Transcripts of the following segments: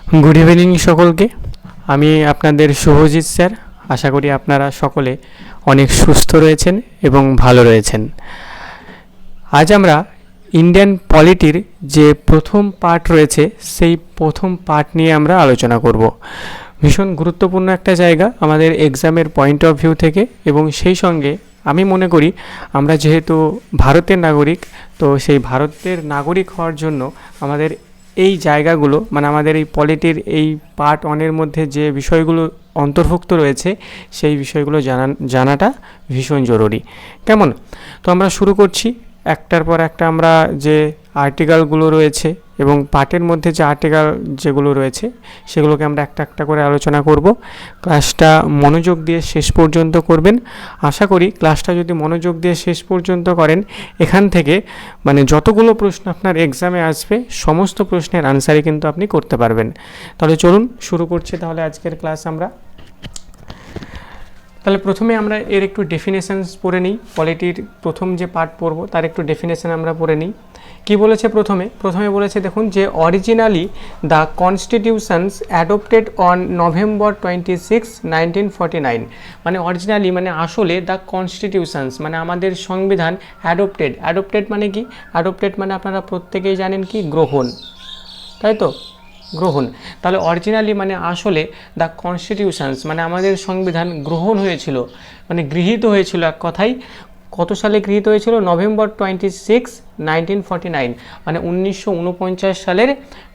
Good evening सकलके আমি আপনাদের Subhajit sir. আশা করি আপনারা সকলে অনেক সুস্থ রয়েছেন এবং ভালো রয়েছেন। আজ আমরা ইন্ডিয়ান পলিটির যে প্রথম পার্ট রয়েছে সেই প্রথম পার্ট নিয়ে আমরা আলোচনা করব। ভীষণ গুরুত্বপূর্ণ একটা জায়গা আমাদের এক্সামের পয়েন্ট অফ ভিউ থেকে, এবং সেই সঙ্গে আমি মনে করি আমরা যেহেতু ভারতের নাগরিক, তো সেই ভারতের নাগরিক হওয়ার জন্য আমাদের এই জায়গাগুলো মানে আমাদের এই পলিটির এই পার্ট ওয়ানের মধ্যে যে বিষয়গুলো অন্তর্ভুক্ত রয়েছে সেই বিষয়গুলো জানাটা ভীষণ জরুরি। কেমন? তো আমরা শুরু করছি একটার পর একটা। আমরা যে আর্টিকেলগুলো রয়েছে এবং পার্টের মধ্যে যে আর্টিকেল যেগুলো রয়েছে সেগুলোকে আমরা একটা একটা করে আলোচনা করব। ক্লাসটা মনোযোগ দিয়ে শেষ পর্যন্ত করবেন। আশা করি ক্লাসটা যদি মনোযোগ দিয়ে শেষ পর্যন্ত করেন, এখান থেকে মানে যতগুলো প্রশ্ন আপনার এক্সামে আসবে সমস্ত প্রশ্নের আনসারই কিন্তু আপনি করতে পারবেন। তাহলে চলুন শুরু করছি তাহলে আজকের ক্লাস আমরা। তাহলে প্রথমে আমরা এর একটু ডেফিনেশনস পড়ে নিই। পলিটির প্রথম যে পার্ট পড়ব তার একটু ডেফিনেশন আমরা পড়ে নিই। কি বলেছে প্রথমে বলেছে দেখুন যে originally the constitutions adopted on November 26, 1949। মানে অরিজিনালি মানে আসলে দ্য কনস্টিটিউশনস মানে আমাদের সংবিধান অ্যাডপ্টেড মানে কি? অ্যাডপ্টেড মানে আপনারা প্রত্যেকেই জানেন কি? গ্রহণ, তাই তো? গ্রহণ। তাহলে অরিজিনালি মানে আসলে দ্য কনস্টিটিউশনস মানে আমাদের সংবিধান গ্রহণ হয়েছিল, মানে গৃহীত হয়েছিল এক কথায়। কত সালে গৃহীত হয়েছিল? নভেম্বর 26, 1949 মানে 1949 সালের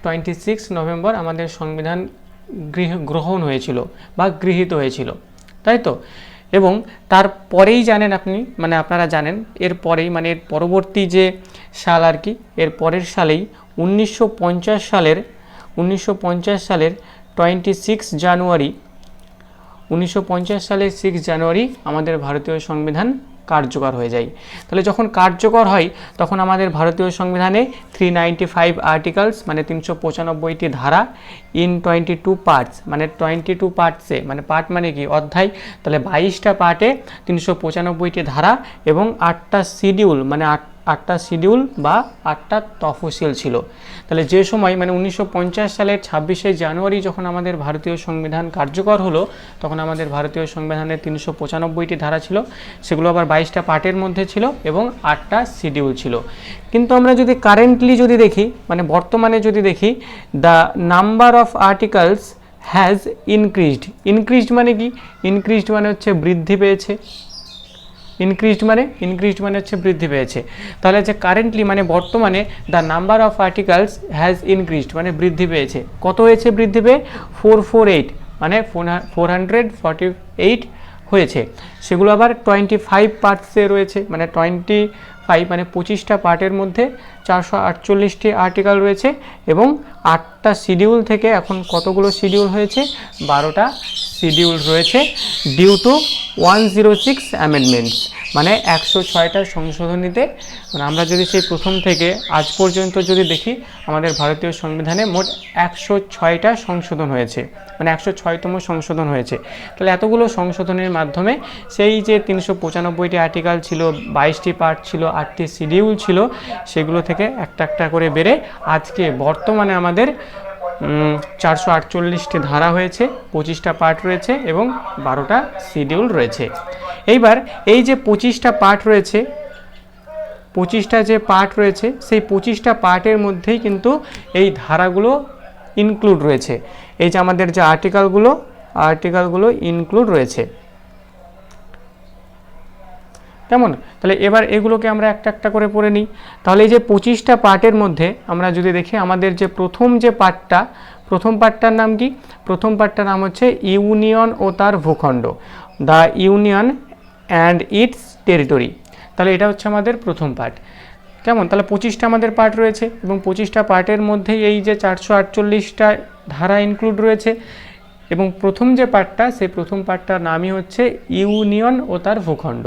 26 নভেম্বর আমাদের সংবিধান গ্রহণ হয়েছিল বা গৃহীত হয়েছিল, তাই তো? এবং তারপরেই জানেন আপনি মানে আপনারা জানেন এরপরেই মানে এর পরবর্তী যে সাল আর কি, এর পরের সালেই 1950 সালের 26 জানুয়ারি 1950 সালের 6 জানুয়ারি আমাদের ভারতীয় সংবিধান কার্যকর হয়ে যায়। তাহলে যখন কার্যকর হয় তখন আমাদের ভারতীয় সংবিধানে 395 আর্টিকেলস মানে 395টি ধারা ইন 22 পার্টস মানে 22 পার্টসে, মানে পার্ট মানে কি? অধ্যায়। তাহলে 22টা পার্টে 395টি ধারা এবং 8টা শিডিউল মানে 8টা শিডিউল বা 8টা তফসিল ছিল। তাহলে যে সময় মানে 1950 সালের 26শে জানুয়ারি যখন আমাদের ভারতীয় সংবিধান কার্যকর হলো, তখন আমাদের ভারতীয় সংবিধানের 395টি ধারা ছিল, সেগুলো আবার 22টা পার্টের মধ্যে ছিল এবং 8টা শিডিউল ছিল। কিন্তু আমরা যদি কারেন্টলি যদি দেখি মানে বর্তমানে যদি দেখি, the number of articles has increased মানে কি? ইনক্রিজড মানে হচ্ছে বৃদ্ধি পেয়েছে। ইনক্রিজড মানে হচ্ছে বৃদ্ধি পেয়েছে। তাহলে যে কারেন্টলি মানে বর্তমানে the number of articles has increased মানে বৃদ্ধি পেয়েছে। কত হয়েছে বৃদ্ধি পেয়ে? 448 মানে 448 হয়েছে। সেগুলো আবার 25 পার্টসে রয়েছে, মানে 25 মানে 25টা পার্টের মধ্যে 448টি আর্টিকেল রয়েছে এবং 8টা শিডিউল থেকে এখন কতগুলো শিডিউল হয়েছে? 12টা শিডিউল রয়েছে ডিউ টু 106 অ্যামেন্ডমেন্টস মানে 106টা সংশোধনীতে। মানে আমরা যদি সেই প্রথম থেকে আজ পর্যন্ত যদি দেখি আমাদের ভারতীয় সংবিধানে মোট 106টা সংশোধন হয়েছে, মানে 106তম সংশোধন হয়েছে। তাহলে এতগুলো সংশোধনের মাধ্যমে সেই যে 395টি আর্টিকেল ছিল, 22টি পার্ট ছিল, 8টি শিডিউল ছিল, সেগুলো থেকে একটা একটা করে বেড়ে আজকে বর্তমানে আমাদের 448টি ধারা হয়েছে, 25টা পার্ট রয়েছে এবং 12টা শিডিউল রয়েছে। এইবার এই যে 25টা পার্ট রয়েছে, 25টা যে পার্ট রয়েছে সেই 25টা পার্টের মধ্যেই কিন্তু এই ধারাগুলো ইনক্লুড রয়েছে। এই যে আমাদের যে আর্টিকেলগুলো ইনক্লুড রয়েছে, কেমন? তাহলে এবার এগুলোকে আমরা একটা একটা করে পড়ে নিই। তাহলে এই যে 25টা পার্টের মধ্যে আমরা যদি দেখি আমাদের যে প্রথম পার্টটার নাম কি? প্রথম পার্টটার নাম হচ্ছে ইউনিয়ন ও তার ভূখণ্ড, the union and it's territory. তাহলে এটা হচ্ছে আমাদের প্রথম পার্ট, কেমন? তাহলে 25টা আমাদের পার্ট রয়েছে এবং 25টা পার্টের মধ্যেই এই যে 448টা ধারা ইনক্লুড রয়েছে এবং প্রথম যে পার্টটা সেই প্রথম পার্টটার নামই হচ্ছে ইউনিয়ন ও তার ভূখণ্ড,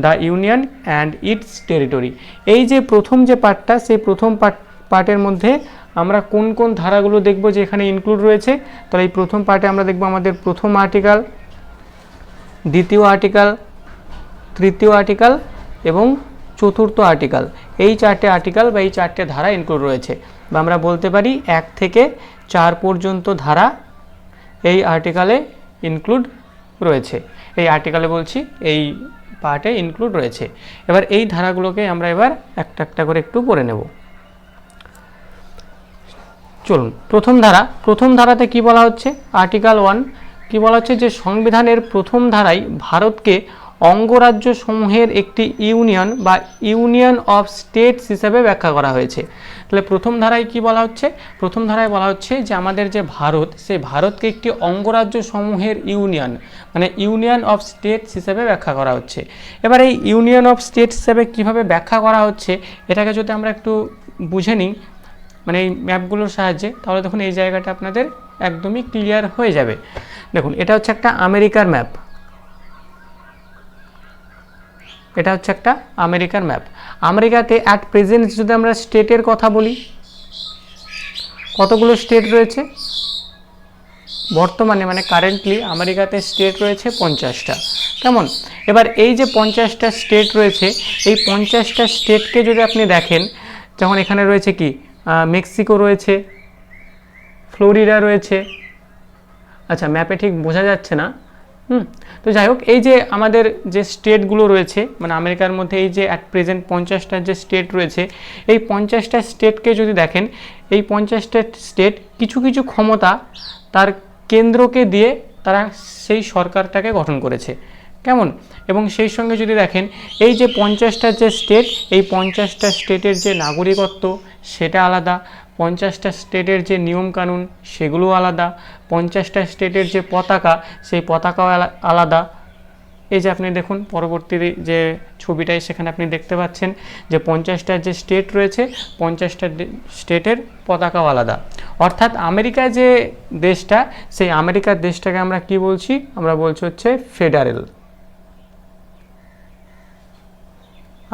the union and it's territory. এই যে প্রথম যে পার্টটা সেই প্রথম পার্টের মধ্যে আমরা কোন কোন ধারাগুলো দেখব যে এখানে ইনক্লুড রয়েছে। তাহলে এই প্রথম পার্টে আমরা দেখব আমাদের প্রথম আর্টিকেল, দ্বিতীয় আর্টিকেল, তৃতীয় আর্টিকেল এবং চতুর্থ আর্টিকেল। এই 4টে আর্টিকেল বা এই 4টে ধারা ইনক্লুড রয়েছে, বা আমরা বলতে পারি 1 থেকে 4 পর্যন্ত ধারা এই আর্টিকেলে ইনক্লুড রয়েছে। এই আর্টিকেলে বলছি এই পার্টে ইনক্লুড রয়েছে। এবার এই ধারাগুলোকে আমরা এবার একটা একটা করে একটু পড়ে নেব। চলুন, প্রথম ধারাতে কি বলা হচ্ছে, আর্টিকেল 1 কি বলা হচ্ছে, যে সংবিধানের প্রথম ধারায় ভারতকে অঙ্গরাজ্য সমূহের একটি ইউনিয়ন বা ইউনিয়ন অফ স্টেটস হিসেবে ব্যাখ্যা করা হয়েছে। তাহলে প্রথম ধারায় কি বলা হচ্ছে, প্রথম ধারায় বলা হচ্ছে যে আমাদের যে ভারত, সেই ভারতকে একটি অঙ্গরাজ্য সমূহের ইউনিয়ন মানে ইউনিয়ন অফ স্টেটস হিসেবে ব্যাখ্যা করা হচ্ছে। এবার এই ইউনিয়ন অফ স্টেটস হিসেবে কীভাবে ব্যাখ্যা করা হচ্ছে এটাকে যদি আমরা একটু বুঝে নিই মানে এই ম্যাপগুলোর সাহায্যে, তাহলে দেখুন এই জায়গাটা আপনাদের একদমই ক্লিয়ার হয়ে যাবে। দেখুন এটা হচ্ছে একটা আমেরিকার ম্যাপ, এটা হচ্ছে একটা আমেরিকার ম্যাপ। আমেরিকাতে অ্যাট প্রেজেন্ট যদি আমরা স্টেটের কথা বলি, কতগুলো স্টেট রয়েছে বর্তমানে, মানে কারেন্টলি আমেরিকাতে স্টেট রয়েছে 50টা। কেমন, এবার এই যে 50টা স্টেট রয়েছে, এই 50টা স্টেটকে যদি আপনি দেখেন, যেমন এখানে রয়েছে কি মেক্সিকো রয়েছে, ফ্লোরিডা রয়েছে, আচ্ছা ম্যাপে ঠিক বোঝা যাচ্ছে না, তো যাই হোক, এই যে আমাদের যে স্টেটগুলো রয়েছে মানে আমেরিকার মধ্যে এই যে অ্যাট প্রেজেন্ট 50টা যে স্টেট রয়েছে, এই 50টা স্টেটকে যদি দেখেন, এই 50টা স্টেট কিছু কিছু ক্ষমতা তার কেন্দ্রকে দিয়ে তারা সেই সরকারটাকে গঠন করেছে। কেমন, এবং সেই সঙ্গে যদি দেখেন এই যে 50টা যে স্টেট, এই 50টা স্টেটের যে নাগরিকত্ব সেটা আলাদা, 50টা স্টেটের যে নিয়মকানুন সেগুলো আলাদা, 50টা স্টেটের যে পতাকা সেই পতাকাও আলাদা। এই যে আপনি দেখুন পরবর্তী যে ছবিটাই সেখানে আপনি দেখতে পাচ্ছেন যে 50টা যে স্টেট রয়েছে 50টা স্টেটের পতাকাও আলাদা। অর্থাৎ আমেরিকা যে দেশটা, সেই আমেরিকার দেশটাকে আমরা কি বলছি, আমরা বলছি হচ্ছে ফেডারেল।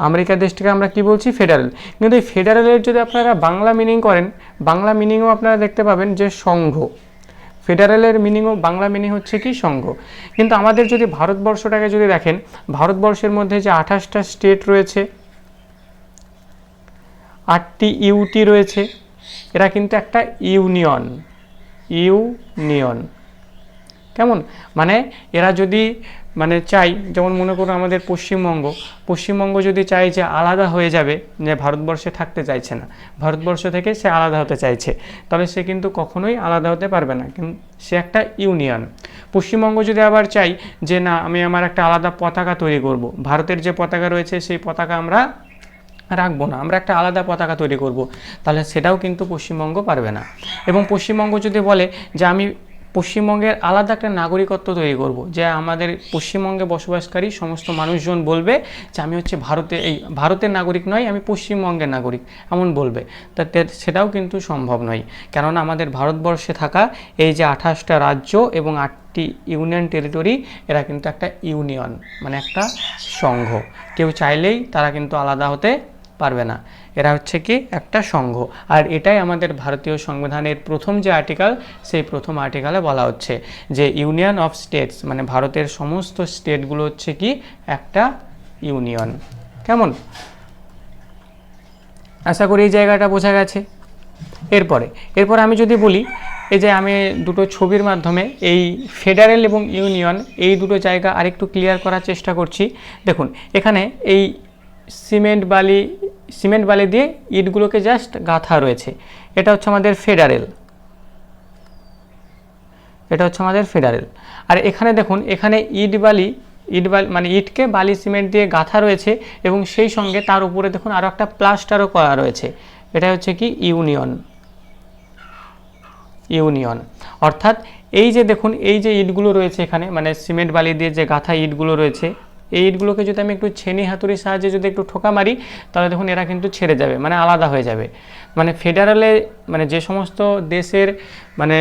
আমেরিকার দেশটাকে আমরা কি বলছি, ফেডারেল। কিন্তু এই ফেডারেলের যদি আপনারা বাংলা মিনিং করেন, বাংলা মিনিংও আপনারা দেখতে পাবেন যে সংঘ। ফেডারেলের মিনিংও বাংলা মিনিং হচ্ছে কি, সংঘ। কিন্তু আমাদের যদি ভারতবর্ষটাকে যদি দেখেন, ভারতবর্ষের মধ্যে যে 28টা স্টেট রয়েছে, 8টি ইউটি রয়েছে, এরা কিন্তু একটা ইউনিয়ন। কেমন, মানে এরা যদি মানে চাই, যেমন মনে করুন আমাদের পশ্চিমবঙ্গ যদি চাই যে আলাদা হয়ে যাবে, যে ভারতবর্ষে থাকতে চাইছে না, ভারতবর্ষ থেকে সে আলাদা হতে চাইছে, তবে সে কিন্তু কখনোই আলাদা হতে পারবে না, কিন্তু সে একটা ইউনিয়ন। পশ্চিমবঙ্গ যদি আবার চাই যে না আমি আমার একটা আলাদা পতাকা তৈরি করব, ভারতের যে পতাকা রয়েছে সেই পতাকা আমরা রাখবো না, আমরা একটা আলাদা পতাকা তৈরি করব, তাহলে সেটাও কিন্তু পশ্চিমবঙ্গ পারবে না। এবং পশ্চিমবঙ্গ যদি বলে যে আমি পশ্চিমবঙ্গের আলাদা একটা নাগরিকত্ব তৈরি করব, যে আমাদের পশ্চিমবঙ্গে বসবাসকারী সমস্ত মানুষজন বলবে যে আমি হচ্ছে ভারতের নাগরিক নয়, আমি পশ্চিমবঙ্গের নাগরিক, এমন বলবে, তা সেটাও কিন্তু সম্ভব নয়। কেননা আমাদের ভারতবর্ষে থাকা এই যে 28টা রাজ্য এবং 8টি ইউনিয়ন টেরিটরি, এরা কিন্তু একটা ইউনিয়ন মানে একটা সংঘ। কেউ চাইলেই তারা কিন্তু আলাদা হতে পারবে না, এরা হচ্ছে কি একটা সংঘ। আর এটাই আমাদের ভারতীয় সংবিধানের প্রথম যে আর্টিকেল, সেই প্রথম আর্টিকেলে বলা হচ্ছে যে ইউনিয়ন অফ স্টেটস, মানে ভারতের সমস্ত স্টেটগুলো হচ্ছে কি একটা ইউনিয়ন। কেমন, আশা করি এই জায়গাটা বোঝা গেছে। এরপর আমি যদি বলি, এই যে আমি দুটো ছবির মাধ্যমে এই ফেডারেল এবং ইউনিয়ন এই দুটো জায়গা আরেকটু ক্লিয়ার করার চেষ্টা করছি। দেখুন এখানে এই সিমেন্ট বালি দিয়ে ইটগুলোকে জাস্ট গাঁথা রয়েছে, এটা হচ্ছে আমাদের ফেডারেল। আর এখানে দেখুন, এখানে ইট বালি মানে ইটকে বালি সিমেন্ট দিয়ে গাঁথা রয়েছে, এবং সেই সঙ্গে তার উপরে দেখুন আরও একটা প্লাস্টারও করা রয়েছে, এটা হচ্ছে কি ইউনিয়ন। অর্থাৎ এই যে দেখুন এই যে ইটগুলো রয়েছে এখানে, মানে সিমেন্ট বালি দিয়ে যে গাঁথা ইটগুলো রয়েছে, এই ইটগুলোকে যদি আমি একটু ছেনি হাতুড়ির সাহায্যে যদি একটু ঠোকা মারি, তাহলে দেখুন এরা কিন্তু ছেড়ে যাবে, মানে আলাদা হয়ে যাবে। মানে ফেডারেলে মানে যে সমস্ত দেশের মানে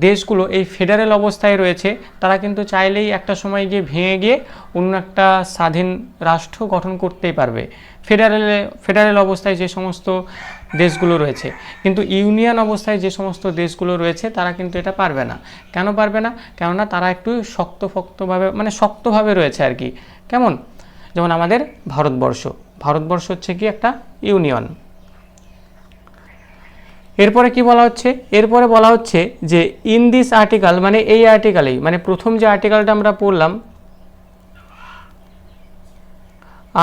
দেশগুলো এই ফেডারেল অবস্থায় রয়েছে, তারা কিন্তু চাইলেই একটা সময় গিয়ে ভেঙে গিয়ে অন্য একটা স্বাধীন রাষ্ট্র গঠন করতেই পারবে ফেডারেল অবস্থায় যে সমস্ত দেশগুলো রয়েছে। কিন্তু ইউনিয়ন অবস্থায় যে সমস্ত দেশগুলো রয়েছে তারা কিন্তু এটা পারবে না। কেন পারবে না? কেননা তারা একটু শক্তভাবে রয়েছে আর কি। কেমন, যেমন আমাদের ভারতবর্ষ, ভারতবর্ষ হচ্ছে কি একটা ইউনিয়ন। এরপরে কি বলা হচ্ছে, এরপরে বলা হচ্ছে যে ইন দিস আর্টিকেল, মানে এই আর্টিকেলেই, মানে প্রথম যে আর্টিকেলটা আমরা পড়লাম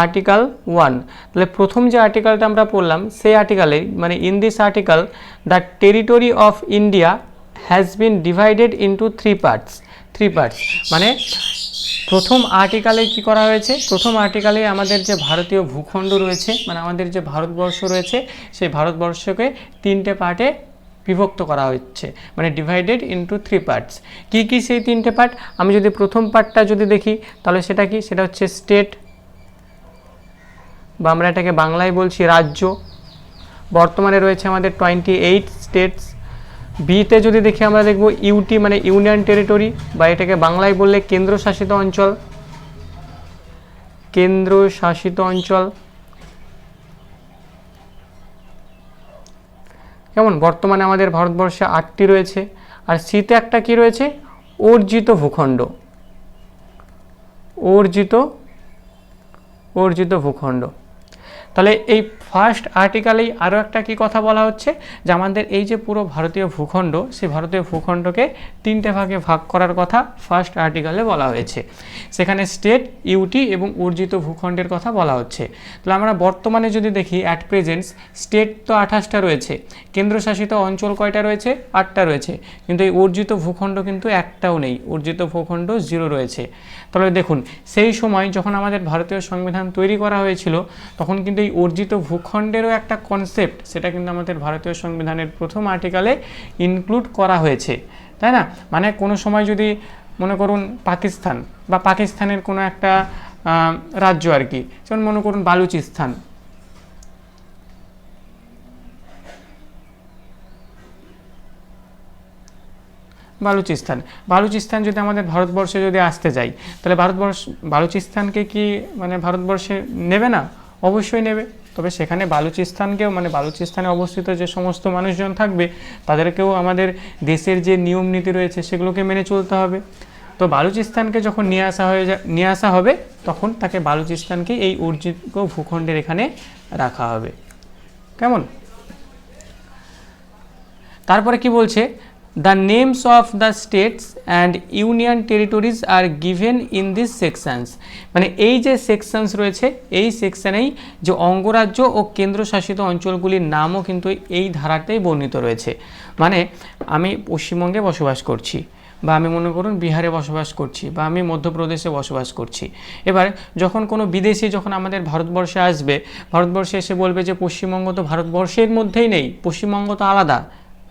আর্টিকেল 1, তাহলে প্রথম যে আর্টিকেলটা আমরা পড়লাম সেই আর্টিকেলে, মানে in this article the territory of India has been divided into three parts. মানে প্রথম আর্টিকেলে কি করা হয়েছে, প্রথম আর্টিকেলে আমাদের যে ভারতীয় ভূখণ্ড রয়েছে, মানে আমাদের যে ভারতবর্ষ রয়েছে, সেই ভারতবর্ষকে তিনটে পার্টে বিভক্ত করা হচ্ছে, মানে ডিভাইডেড ইন্টু থ্রি পার্টস। কি কি সেই তিনটে পার্ট? আমি যদি প্রথম পার্টটা যদি দেখি তাহলে সেটা কি, সেটা হচ্ছে স্টেট, বা আমরা এটাকে বাংলায় বলছি রাজ্য। বর্তমানে রয়েছে আমাদের 28 স্টেটস। বিতে যদি দেখি আমরা দেখব ইউটি, মানে ইউনিয়ন টেরিটরি, বা এটাকে বাংলায় বললে কেন্দ্রশাসিত অঞ্চল, কেন্দ্রশাসিত অঞ্চল। কেমন, বর্তমানে আমাদের ভারতবর্ষে 8টি রয়েছে। আর সিতে একটা কি রয়েছে, অর্জিত ভূখণ্ড, অর্জিত ভূখণ্ড। তাহলে এই ফার্স্ট আর্টিকেলেই আরও একটা কি কথা বলা হচ্ছে, যে আমাদের এই যে পুরো ভারতীয় ভূখণ্ড, সেই ভারতীয় ভূখণ্ডকে তিনটে ভাগে ভাগ করার কথা ফার্স্ট আর্টিকেলে বলা হয়েছে। সেখানে স্টেট, ইউটি এবং অর্জিত ভূখণ্ডের কথা বলা হচ্ছে। তাহলে আমরা বর্তমানে যদি দেখি অ্যাট প্রেজেন্ট স্টেট তো 28টা রয়েছে, কেন্দ্রশাসিত অঞ্চল কয়টা রয়েছে, 8টা রয়েছে, কিন্তু এই অর্জিত ভূখণ্ড কিন্তু একটাও নেই, অর্জিত ভূখণ্ড 0 রয়েছে। তাহলে দেখুন, সেই সময় যখন আমাদের ভারতীয় সংবিধান তৈরি করা হয়েছিল, তখন কিন্তু এই অর্জিত ভূখণ্ডেরও একটা কনসেপ্ট, সেটা কিন্তু আমাদের ভারতীয় সংবিধানের প্রথম আর্টিকেলে ইনক্লুড করা হয়েছে, তাই না? মানে কোনো সময় যদি মনে করুন পাকিস্তান, বা পাকিস্তানের কোনো একটা রাজ্য আর কি, যেমন মনে করুন বালুচিস্তান, বালুচিস্তান যদি আমাদের ভারতবর্ষে যদি আসতে যাই, তাহলে বালুচিস্তানকে কি মানে ভারতবর্ষে নেবে না? অবশ্যই নেবে। তবে সেখানে বালুচিস্তানকেও, মানে বালুচিস্তানে অবস্থিত যে সমস্ত মানুষজন থাকবে, তাদেরকেও আমাদের দেশের যে নিয়ম নীতি রয়েছে সেগুলোকে মেনে চলতে হবে। তো বালুচিস্তানকে যখন নিয়ে আসা হবে, তখন তাকে বালুচিস্তানকে এই অর্জিত ভূখণ্ডের এখানে রাখা হবে। কেমন? তারপরে কি বলছে, The names of the states and union territories are given in these sections। মানে এই যে সেকশনস রয়েছে, এই সেকশনেই যে অঙ্গরাজ্য ও কেন্দ্রশাসিত অঞ্চলগুলির নামও কিন্তু এই ধারাতেই বর্ণিত রয়েছে। মানে আমি পশ্চিমবঙ্গে বসবাস করছি, বা আমি মনে করুন বিহারে বসবাস করছি, বা আমি মধ্যপ্রদেশে বসবাস করছি। এবার যখন কোনো বিদেশি যখন আমাদের ভারতবর্ষে আসবে, ভারতবর্ষে এসে বলবে যে পশ্চিমবঙ্গ তো ভারতবর্ষের মধ্যেই নেই, পশ্চিমবঙ্গ তো আলাদা,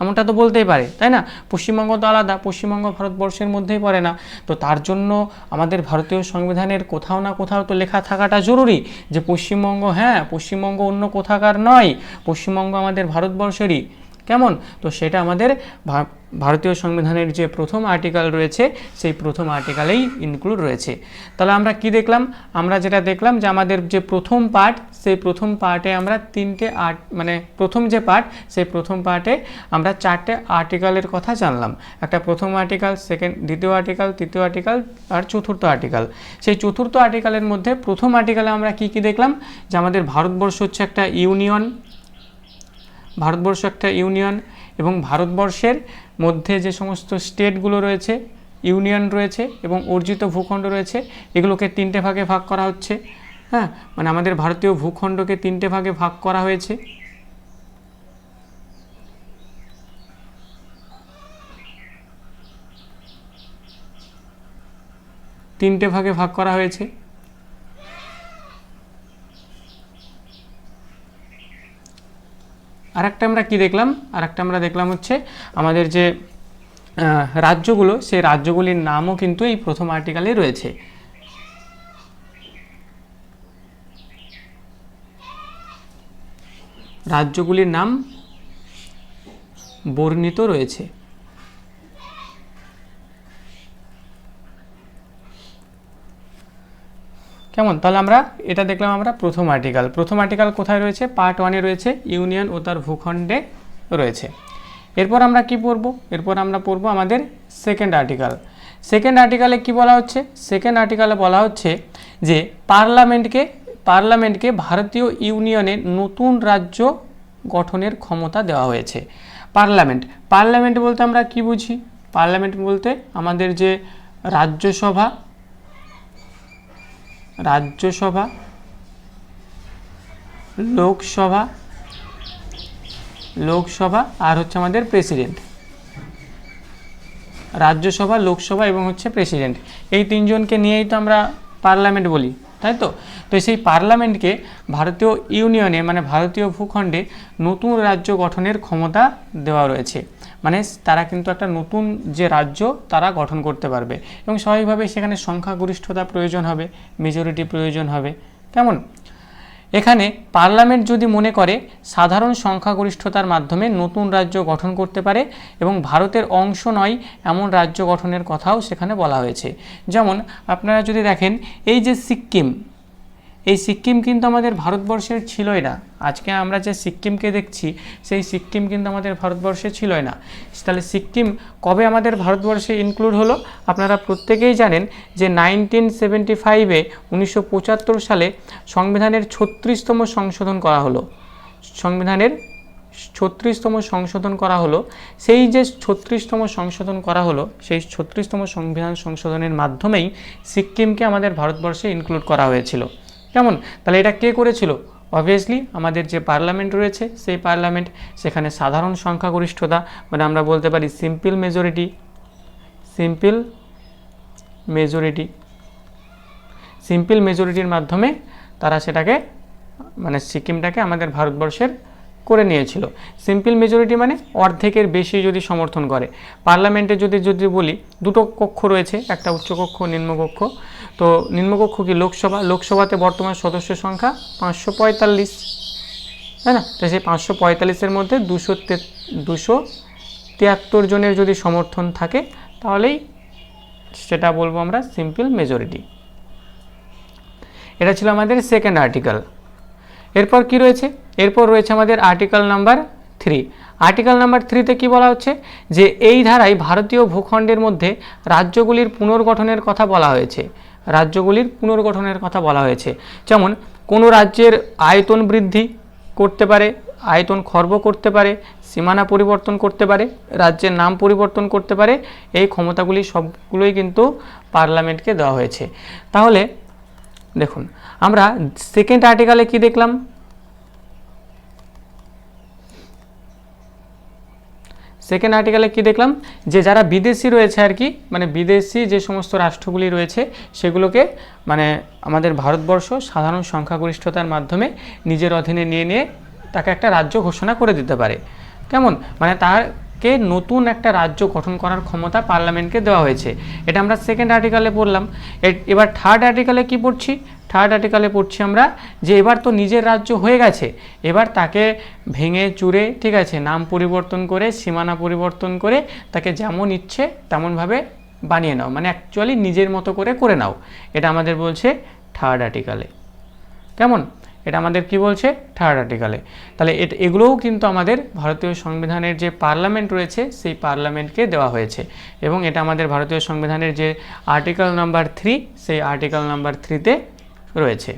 এমনটা তো বলতেই পারে, তাই না? পশ্চিমবঙ্গ তো আলাদা, পশ্চিমবঙ্গ ভারতবর্ষের মধ্যেই পড়ে না। তো তার জন্য আমাদের ভারতীয় সংবিধানের কোথাও না কোথাও তো লেখা থাকাটা জরুরি, যে পশ্চিমবঙ্গ, হ্যাঁ পশ্চিমবঙ্গ অন্য কোথাকার নয়, পশ্চিমবঙ্গ আমাদের ভারতবর্ষেরই। কেমন? তো সেটা আমাদের ভারতীয় সংবিধানের যে প্রথম আর্টিকেল রয়েছে, সেই প্রথম আর্টিকেলেই ইনক্লুড রয়েছে। তাহলে আমরা কি দেখলাম? আমরা যেটা দেখলাম যে আমাদের যে প্রথম পার্ট, সেই প্রথম পার্টে আমরা মানে প্রথম যে পার্ট, সেই প্রথম পার্টে আমরা 4টে আর্টিকেলের কথা জানলাম। একটা প্রথম আর্টিকেল, দ্বিতীয় আর্টিকেল, তৃতীয় আর্টিকেল আর চতুর্থ আর্টিকেল। সেই চতুর্থ আর্টিকেলের মধ্যে প্রথম আর্টিকেলে আমরা কি দেখলাম, যে আমাদের ভারতবর্ষ হচ্ছে একটা ইউনিয়ন, এবং ভারতবর্ষের মধ্যে যে সমস্ত স্টেটগুলো রয়েছে, ইউনিয়ন রয়েছে এবং অর্জিত ভূখণ্ড রয়েছে, এগুলোকে 3টে ভাগে ভাগ করা হচ্ছে। হ্যাঁ, মানে আমাদের ভারতীয় ভূখণ্ডকে 3টে ভাগে ভাগ করা হয়েছে। আরেকটা আমরা কি দেখলাম, আমরা দেখলাম হচ্ছে আমাদের যে রাজ্যগুলো, সেই রাজ্যগুলির নামও কিন্তু এই প্রথম আর্টিকেলে রয়েছে। রাজ্যগুলির নাম বর্ণিত রয়েছে। কেমন? তাহলে আমরা এটা দেখলাম আমরা প্রথম আর্টিকেল কোথায় রয়েছে? পার্ট 1-এ রয়েছে, ইউনিয়ন ও তার ভূখণ্ডে রয়েছে। এরপর আমরা কি পড়ব? এরপর আমরা পড়ব আমাদের সেকেন্ড আর্টিকেলে কি বলা হচ্ছে? সেকেন্ড আর্টিকেলে বলা হচ্ছে যে পার্লামেন্টকে ভারতীয় ইউনিয়নের নতুন রাজ্য গঠনের ক্ষমতা দেওয়া হয়েছে। পার্লামেন্ট বলতে আমরা কি বুঝি? পার্লামেন্ট বলতে আমাদের যে রাজ্যসভা, লোকসভা আর হচ্ছে আমাদের প্রেসিডেন্ট। রাজ্যসভা, লোকসভা এবং হচ্ছে প্রেসিডেন্ট, এই তিনজনকে নিয়েই তো আমরা পার্লামেন্ট বলি, তাই তো? তো সেই পার্লামেন্টকে ভারতীয় ইউনিয়নে মানে ভারতীয় ভূখণ্ডে নতুন রাজ্য গঠনের ক্ষমতা দেওয়া রয়েছে। মানে তারা কিন্তু একটা নতুন যে রাজ্য তারা গঠন করতে পারবে এবং স্বাভাবিকভাবে সেখানে সংখ্যাগরিষ্ঠতা প্রয়োজন হবে, মেজরিটি প্রয়োজন হবে। কেমন? এখানে পার্লামেন্ট যদি মনে করে সাধারণ সংখ্যাগরিষ্ঠতার মাধ্যমে নতুন রাজ্য গঠন করতে পারে এবং ভারতের অংশ নয় এমন রাজ্য গঠনের কথাও সেখানে বলা হয়েছে। যেমন আপনারা যদি দেখেন এই যে সিক্কিম কিন্তু আমাদের ভারতবর্ষের ছিলই না। আজকে আমরা যে সিক্কিমকে দেখছি সেই সিক্কিম কিন্তু আমাদের ভারতবর্ষে ছিলই না। তাহলে সিক্কিম কবে আমাদের ভারতবর্ষে ইনক্লুড হলো? আপনারা প্রত্যেকেই জানেন যে 1975-এ 1975 সালে সংবিধানের 36তম সংশোধন করা হলো। সংবিধানের 36তম সংশোধন করা হলো। সেই যে 36তম সংশোধন করা হলো সেই 36তম সংবিধান সংশোধনের মাধ্যমেই সিক্কিমকে আমাদের ভারতবর্ষে ইনক্লুড করা হয়েছিল। কেমন? তাহলে এটা কে করেছিল? অবভিয়াসলি আমাদের যে পার্লামেন্ট রয়েছে সেই পার্লামেন্ট, সেখানে সাধারণ সংখ্যাগরিষ্ঠতা মানে আমরা বলতে পারি সিম্পল মেজরিটির মাধ্যমে তারা সেটাকে মানে সিকিমটাকে আমাদের ভারতবর্ষের করে নিয়েছিল। সিম্পল মেজরিটি মানে অর্ধেকের বেশি যদি সমর্থন করে। পার্লামেন্টে যদি বলি দুটো কক্ষ রয়েছে, একটা উচ্চকক্ষ, নিম্নকক্ষ। তো নিম্নকক্ষ কি লোকসভাতে বর্তমান সদস্য সংখ্যা 545, তাই না? তো সেই 545-এর মধ্যে 273 জনের যদি সমর্থন থাকে তাহলেই সেটা বলবো আমরা সিম্পল মেজরিটি। এটা ছিল আমাদের সেকেন্ড আর্টিকেল। এরপর কি রয়েছে? এরপর রয়েছে আমাদের আর্টিকেল নাম্বার 3। আর্টিকেল নাম্বার 3-তে কি বলা হচ্ছে যে এই ধারায় ভারতীয় ভূখণ্ডের মধ্যে রাজ্যগুলির পুনর্গঠনের কথা বলা হয়েছে। যেমন কোনো রাজ্যের আয়তন বৃদ্ধি করতে পারে, আয়তন খর্ব করতে পারে, সীমানা পরিবর্তন করতে পারে, রাজ্যের নাম পরিবর্তন করতে পারে। এই ক্ষমতাগুলি সবগুলোই কিন্তু পার্লামেন্টকে দেওয়া হয়েছে। তাহলে দেখুন আমরা সেকেন্ড আর্টিকেলে কি দেখলাম? সেকেন্ড আর্টিকেলে কি দেখলাম যে যারা বিদেশি রয়েছে আর কি, মানে বিদেশি যে সমস্ত রাষ্ট্রগুলি রয়েছে সেগুলোকে মানে আমাদের ভারতবর্ষ সাধারণ সংখ্যাগরিষ্ঠতার মাধ্যমে নিজের অধীনে নিয়ে তাকে একটা রাজ্য ঘোষণা করে দিতে পারে। কেমন? মানে তাকে নতুন একটা রাজ্য গঠন করার ক্ষমতা পার্লামেন্টকে দেওয়া হয়েছে। এটা আমরা সেকেন্ড আর্টিকেলে পড়লাম। এবার থার্ড আর্টিকেলে কি পড়ছি? থার্ড আর্টিকেলে পড়ছি আমরা যে এবার তো নিজের রাজ্য হয়ে গেছে, এবার তাকে ভেঙে চুরে, ঠিক আছে, নাম পরিবর্তন করে, সীমানা পরিবর্তন করে তাকে যেমন ইচ্ছে তেমনভাবে বানিয়ে নাও, মানে অ্যাকচুয়ালি নিজের মতো করে নাও। এটা আমাদের বলছে থার্ড আর্টিকেলে। কেমন? এটা আমাদের কি বলছে? থার্ড আর্টিকেলে। তাহলে এগুলোও কিন্তু আমাদের ভারতীয় সংবিধানের যে পার্লামেন্ট রয়েছে সেই পার্লামেন্টকে দেওয়া হয়েছে এবং এটা আমাদের ভারতীয় সংবিধানের যে আর্টিকেল নাম্বার 3 সেই আর্টিকেল নাম্বার 3-তে রয়েছে।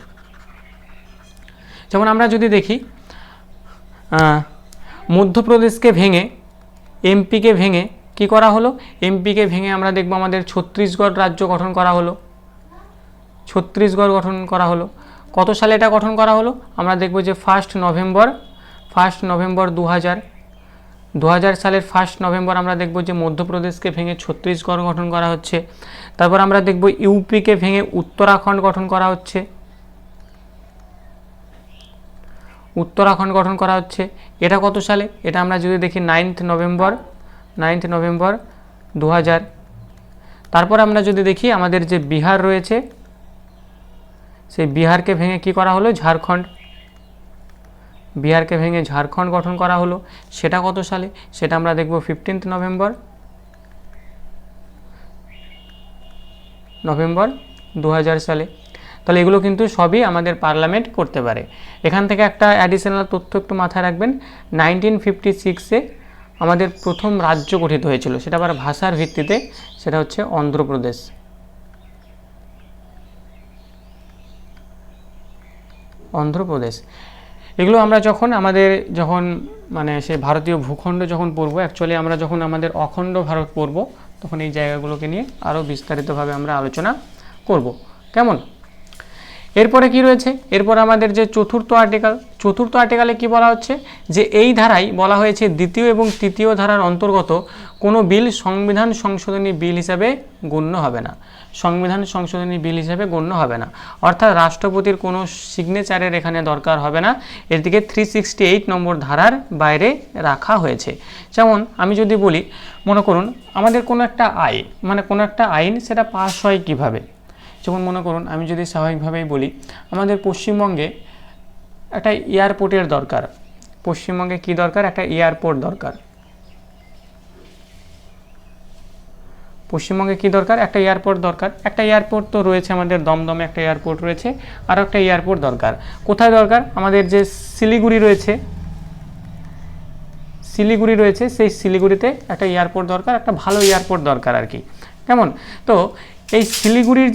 যেমন আমরা যদি দেখি মধ্যপ্রদেশকে ভেঙে এমপিকে ভেঙে কি করা হলো? এমপিকে ভেঙে আমরা দেখব আমাদের ছত্তিশগড় রাজ্য গঠন করা হলো। ছত্তিশগড় গঠন করা হলো। কত সালে এটা গঠন করা হলো? আমরা দেখব যে 1 নভেম্বর 2000 সালের 1 নভেম্বর আমরা দেখব যে মধ্যপ্রদেশকে ভেঙে ছত্তিশগড় গঠন করা হচ্ছে। তারপর আমরা দেখব ইউপিকে ভেঙে উত্তরাখণ্ড গঠন করা হচ্ছে। এটা কত সালে? এটা আমরা যদি দেখি 9 নভেম্বর 2000। তারপর আমরা যদি দেখি আমাদের যে বিহার রয়েছে সেই বিহারকে ভেঙে কি করা হলো? ঝাড়খণ্ড গঠন করা হলো। সেটা কত সালে? সেটা আমরা দেখব 15 নভেম্বর 2000 সালে। তাহলে এগুলো কিন্তু সবই আমাদের পার্লামেন্ট করতে পারে। এখান থেকে একটা অ্যাডিশনাল তথ্য একটু মাথায় রাখবেন, 1956-এ আমাদের প্রথম রাজ্য গঠিত হয়েছিল, সেটা আবার ভাষার ভিত্তিতে, সেটা হচ্ছে অন্ধ্রপ্রদেশ। অন্ধ্রপ্রদেশ। এগুলো আমরা যখন মানে সে ভারতীয় ভূখণ্ড যখন পড়বো, অ্যাকচুয়ালি আমরা যখন আমাদের অখণ্ড ভারত পড়বো তখন এই জায়গাগুলোকে নিয়ে আরও বিস্তারিতভাবে আমরা আলোচনা করব। কেমন? এরপরে কি রয়েছে? এরপর আমাদের যে চতুর্থ আর্টিকেলে কি বলা হচ্ছে যে এই ধারায় বলা হয়েছে দ্বিতীয় এবং তৃতীয় ধারার অন্তর্গত কোনো বিল সংবিধান সংশোধনী বিল হিসাবে গণ্য হবে না। সংবিধান সংশোধনী বিল হিসাবে গণ্য হবে না, অর্থাৎ রাষ্ট্রপতির কোনো সিগনেচারের এখানে দরকার হবে না। এর দিকে 368 নম্বর ধারার বাইরে রাখা হয়েছে। যেমন আমি যদি বলি, মনে করুন আমাদের কোনো একটা আইন সেটা পাস হয় কিভাবে। যেমন মনে করুন আমি যদি স্বাভাবিকভাবেই বলি, আমাদের পশ্চিমবঙ্গে একটা এয়ারপোর্টের দরকার। পশ্চিমবঙ্গে কি দরকার? একটা এয়ারপোর্ট দরকার। পশ্চিমবঙ্গে কি দরকার? একটা এয়ারপোর্ট দরকার। একটা এয়ারপোর্ট তো রয়েছে আমাদের, দমদমে একটা এয়ারপোর্ট রয়েছে, আর একটা এয়ারপোর্ট দরকার। কোথায় দরকার? আমাদের যে শিলিগুড়ি রয়েছে সেই শিলিগুড়িতে একটা এয়ারপোর্ট দরকার, একটা ভালো এয়ারপোর্ট দরকার আর কি। কেমন? তো এই শিলিগুড়ির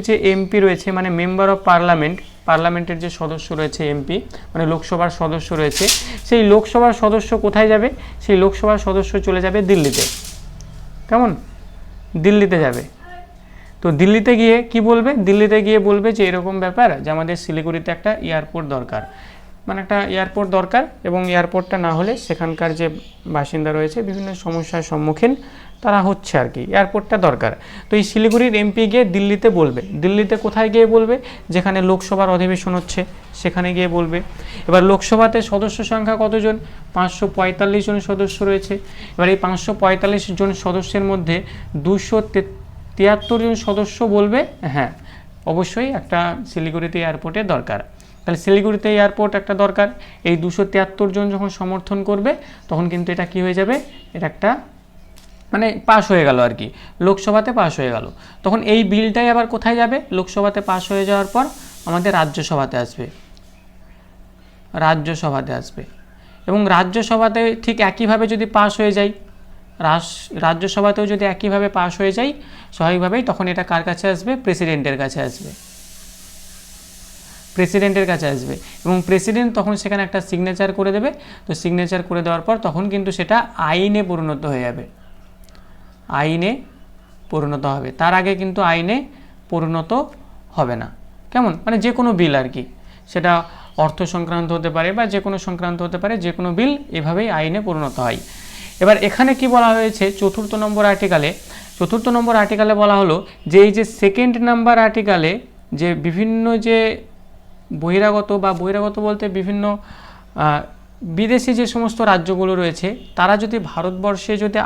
যে এমপি রয়েছে মানে মেম্বার অফ পার্লামেন্টের যে সদস্য রয়েছে, এমপি মানে লোকসভার সদস্য রয়েছে, সেই লোকসভার সদস্য কোথায় যাবে? সেই লোকসভার সদস্য চলে যাবে দিল্লিতে। কেমন? দিল্লিতে যাবে। তো দিল্লিতে গিয়ে কি বলবে? দিল্লিতে গিয়ে বলবে যে এরকম ব্যাপার, যে আমাদের শিলিগুড়িতে একটা এয়ারপোর্ট দরকার, মানে একটা এয়ারপোর্ট দরকার, এবং এয়ারপোর্টটা না হলে সেখানকার যে বাসিন্দা রয়েছে বিভিন্ন সমস্যার সম্মুখীন তারা হচ্ছে আর কি, এয়ারপোর্টটা দরকার। তো এই শিলিগুড়ির এমপি গিয়ে দিল্লিতে বলবে। দিল্লিতে কোথায় গিয়ে বলবে? যেখানে লোকসভার অধিবেশন হচ্ছে সেখানে গিয়ে বলবে। এবার লোকসভাতে সদস্য সংখ্যা কতজন? 545 জন সদস্য রয়েছে। এবার এই 545 জন সদস্যের মধ্যে 273 জন সদস্য বলবে হ্যাঁ অবশ্যই একটা শিলিগুড়িতে এয়ারপোর্টের দরকার। তাহলে শিলিগুড়িতে এয়ারপোর্ট একটা দরকার। এই 273 জন যখন সমর্থন করবে তখন কিন্তু এটা কি হয়ে যাবে? এটা একটা মানে পাস হয়ে গেল আর কি, লোকসভাতে পাস হয়ে গেল। তখন এই বিলটাই আবার কোথায় যাবে? লোকসভাতে পাস হয়ে যাওয়ার পর আমাদের রাজ্যসভাতে আসবে। এবং রাজ্যসভাতে ঠিক একইভাবে যদি পাস হয়ে যায়, রাজ্যসভাতেও যদি একইভাবে পাস হয়ে যায় স্বাভাবিকভাবেই তখন এটা কার কাছে আসবে? প্রেসিডেন্টের কাছে আসবে। এবং প্রেসিডেন্ট তখন সেখানে একটা সিগনেচার করে দেবে। তো সিগনেচার করে দেওয়ার পর তখন কিন্তু সেটা আইনে পরিণত হয়ে যাবে, তার আগে কিন্তু আইনে পরিণত হবে না। কেমন? মানে যে কোনো বিল আর কি, সেটা অর্থ সংক্রান্ত হতে পারে বা যে কোনো সংক্রান্ত হতে পারে, যে কোনো বিল এভাবেই আইনে পরিণত হয়। এবার এখানে কি বলা হয়েছে? চতুর্থ নম্বর আর্টিকেলে বলা হলো যে এই যে সেকেন্ড নাম্বার আর্টিকেলে যে বিভিন্ন যে বহিরাগত বলতে বিভিন্ন বিদেশি যে সমস্ত রাজ্যগুলো রয়েছে তারা যদি ভারতবর্ষে যদি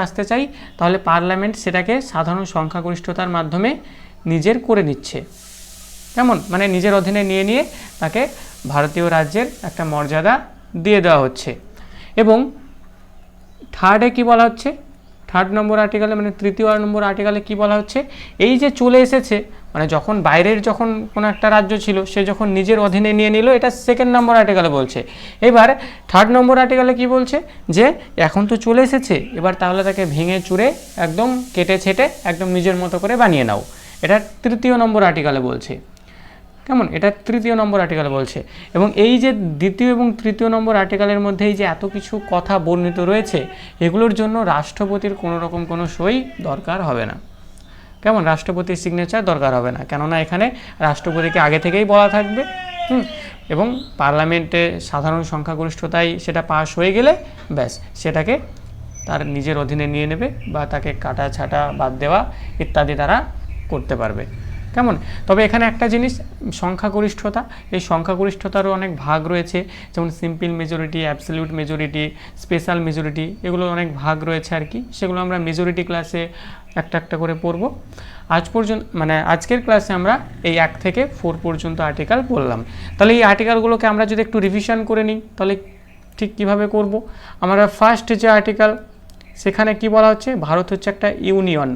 আসতে চাই তাহলে পার্লামেন্ট সেটাকে সাধারণ সংখ্যাগরিষ্ঠতার মাধ্যমে নিজের করে নিচ্ছে। কেমন? মানে নিজের অধীনে নিয়ে তাকে ভারতীয় রাজ্যের একটা মর্যাদা দিয়ে দেওয়া হচ্ছে। এবং থার্ডে কি বলা হচ্ছে? থার্ড নম্বর আর্টিকেলে মানে তৃতীয় নম্বর আর্টিকেলে কি বলা হচ্ছে? এই যে চলে এসেছে, মানে যখন বাইরের যখন কোনো একটা রাজ্য ছিল সে যখন নিজের অধীনে নিয়ে নিল, এটা সেকেন্ড নম্বর আর্টিকেলে বলছে। এবার থার্ড নম্বর আর্টিকেলে কি বলছে? যে এখন তো চলে এসেছে, এবার তাহলে তাকে ভেঙে চুরে একদম কেটে ছেটে একদম নিজের মতো করে বানিয়ে নাও। এটা তৃতীয় নম্বর আর্টিকেলে বলছে। কেমন? এটা তৃতীয় নম্বর আর্টিকেলে বলছে। এবং এই যে দ্বিতীয় এবং তৃতীয় নম্বর আর্টিকেলের মধ্যে এই যে এত কিছু কথা বর্ণিত রয়েছে, এগুলোর জন্য রাষ্ট্রপতির কোনো রকম কোনো সই দরকার হবে না। কেমন? রাষ্ট্রপতির সিগনেচার দরকার হবে না, কেননা এখানে রাষ্ট্রপতিকে আগে থেকেই বলা থাকবে। এবং পার্লামেন্টে সাধারণ সংখ্যাগরিষ্ঠতায় সেটা পাস হয়ে গেলে ব্যাস সেটাকে তার নিজের অধীনে নিয়ে নেবে বা তাকে কাটা ছাটা বাদ দেওয়া ইত্যাদি তারা করতে পারবে। কেমন? তবে এখানে একটা জিনিস, সংখ্যাগরিষ্ঠতা, এই সংখ্যাগরিষ্ঠতারও অনেক ভাগ রয়েছে, যেমন simple majority, absolute majority, special majority, এগুলো অনেক ভাগ রয়েছে আর কি। সেগুলো আমরা মেজরিটি ক্লাসে একটা করে পড়ব। আজকের ক্লাসে আমরা এই 1 থেকে 4 পর্যন্ত আর্টিকেল পড়লাম। তাহলে এই আর্টিকেলগুলোকে আমরা যদি একটু রিভিশন করে নিই তাহলে ঠিক কিভাবে করব? আমরা ফার্স্ট যে আর্টিকেল, সেখানে কি বলা হচ্ছে? ভারত হচ্ছে একটা ইউনিয়ন।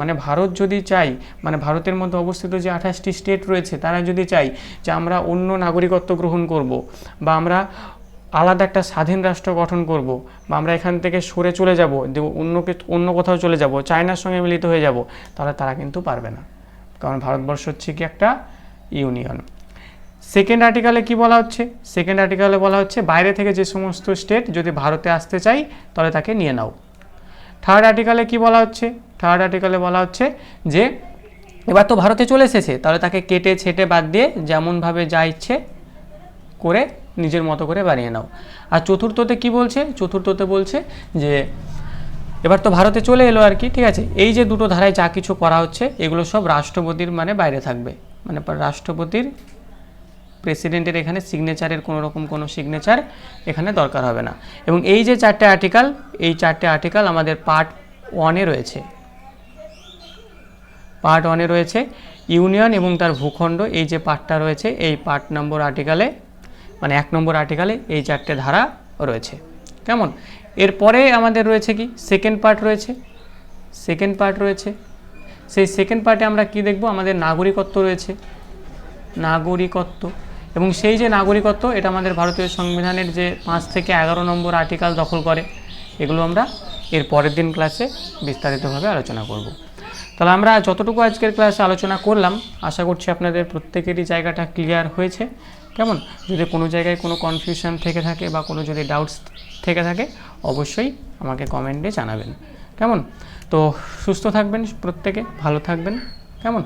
মানে ভারত যদি চাই, মানে ভারতের মধ্যে অবস্থিত যে 28টি স্টেট রয়েছে তারা যদি চাই যে আমরা অন্য নাগরিকত্ব গ্রহণ করব বা আমরা আলাদা একটা স্বাধীন রাষ্ট্র গঠন করব, বা আমরা এখান থেকে সরে চলে যাব, অন্য কোথাও চলে যাব, চায়নার সঙ্গে মিলিত হয়ে যাব, তাহলে তারা কিন্তু পারবে না, কারণ ভারতবর্ষ হচ্ছে কি একটা ইউনিয়ন। সেকেন্ড আর্টিকেলে কি বলা হচ্ছে? সেকেন্ড আর্টিকেলে বলা হচ্ছে বাইরে থেকে যে সমস্ত স্টেট যদি ভারতে আসতে চাই তাহলে তাকে নিয়ে নাও। থার্ড আর্টিকেলে কি বলা হচ্ছে? থার্ড আর্টিকেলে বলা হচ্ছে যে এবার তো ভারতে চলে এসেছে, তাহলে তাকে কেটে ছেটে বাদ দিয়ে যেমনভাবে যা ইচ্ছে করে নিজের মতো করে বানিয়ে নাও। আর চতুর্থতে কি বলছে? চতুর্থতে বলছে যে এবার তো ভারতে চলে এলো আর কি, ঠিক আছে, এই যে দুটো ধারায় যা কিছু করা হচ্ছে এগুলো সব রাষ্ট্রপতির মানে বাইরে থাকবে, মানে রাষ্ট্রপতির, প্রেসিডেন্টের এখানে সিগনেচারের কোনো রকম কোনো সিগনেচার এখানে দরকার হবে না। এবং এই যে চারটে আর্টিকেল, এই চারটে আর্টিকেল আমাদের পার্ট 1-এ রয়েছে। পার্ট 1-এ রয়েছে ইউনিয়ন এবং তার ভূখণ্ড, এই যে পার্টটা রয়েছে এই পার্ট নম্বর আর্টিকেলে, মানে 1 নম্বর আর্টিকেলে এই চারটে ধারা রয়েছে। কেমন? এরপরে আমাদের রয়েছে কি সেকেন্ড পার্ট রয়েছে। সেকেন্ড পার্ট রয়েছে, সেই সেকেন্ড পার্টে আমরা কি দেখব? আমাদের নাগরিকত্ব রয়েছে, নাগরিকত্ব। এবং সেই যে নাগরিকত্ব, এটা আমাদের ভারতীয় সংবিধানের যে 5 থেকে 11 নম্বর আর্টিকেল দখল করে। এগুলো আমরা এর পরের দিন ক্লাসে বিস্তারিতভাবে আলোচনা করব। তাহলে আমরা যতটুকু আজকের ক্লাসে আলোচনা করলাম, আশা করছি আপনাদের প্রত্যেকেরই জায়গাটা ক্লিয়ার হয়েছে। কেমন? যদি কোনো জায়গায় কোনো কনফিউশন থেকে থাকে বা কোনো যদি ডাউটস থেকে থাকে অবশ্যই আমাকে কমেন্টে জানাবেন। কেমন? তো সুস্থ থাকবেন প্রত্যেকে, ভালো থাকবেন। কেমন?